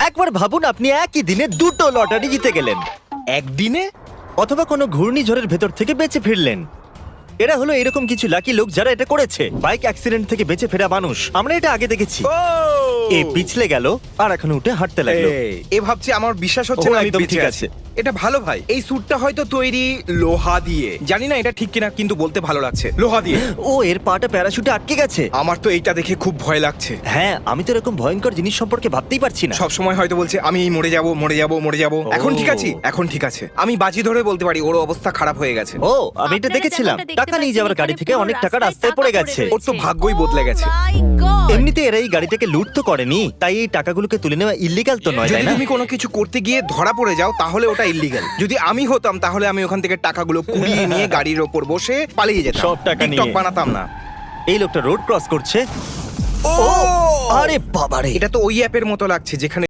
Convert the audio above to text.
একবার ভাবুন আপনি একই দিনে দুটো লটারি জিতে গেলেন, একদিনে? অথবা কোনো ঘূর্ণিঝড়ের ভেতর থেকে বেঁচে ফিরলেন। এরা হলো এরকম কিছু লাকি লোক যারা এটা করেছে, বাইক অ্যাক্সিডেন্ট থেকে বেঁচে ফেরা মানুষ। আমরা এটা আগে দেখেছি। ও এ পিছলে গেল আর এখন উঠে হাঁটতে লাগলো। এ ভাবছে আমার বিশ্বাস হচ্ছে ও, না আমি একদম বেঁচে ঠিক আছি। আছে। এটা ভালো ভাই। এই স্যুটটা হয়তো তৈরি লোহা দিয়ে। জানি না এটা ঠিক কিনা, কিন্তু বলতে ভালো লাগছে লোহা দিয়ে। ও, এর পাটা প্যারাশুটে আটকে গেছে। আমার তো এইটা দেখে খুব ভয় লাগছে। হ্যাঁ, আমি তো এরকম ভয়ঙ্কর জিনিস সম্পর্কে ভাবতেই পারছি না। সব সময় হয়তো বলছে আমি মরে যাব মরে যাব মরে যাব। এখন ঠিক আছে, এখন ঠিক আছে। আমি বাজি ধরে বলতে পারি ওর অবস্থা খারাপ হয়ে গেছে। ও, আমি এটা দেখেছিলাম। টাকা নিয়ে যাওয়ার গাড়ি থেকে অনেক টাকা রাস্তায় পড়ে গেছে। ওর তো ভাগ্যই বদলে গেছে। এমনিতে এরা এই গাড়িটাকে লুট তো করেনি, তাই এই টাকাগুলোকে তুলে নেওয়া ইল্লিগাল তো নয়, তাই যদি না? তুমি কোনো কিছু করতে গিয়ে ধরা পড়ে যাও তাহলে ওটা ইল্লিগাল। যদি আমি হতাম তাহলে আমি ওখান থেকে টাকাগুলো কুড়িয়ে নিয়ে গাড়ির ওপর বসে পালিয়ে যেতাম। সব টাকা টিকটক নিয়ে। বানাতাম না। এই লোকটা রোড ক্রস করছে। ও আরে বাবারে! এটা তো ওই অ্যাপের মতো লাগছে যেখানে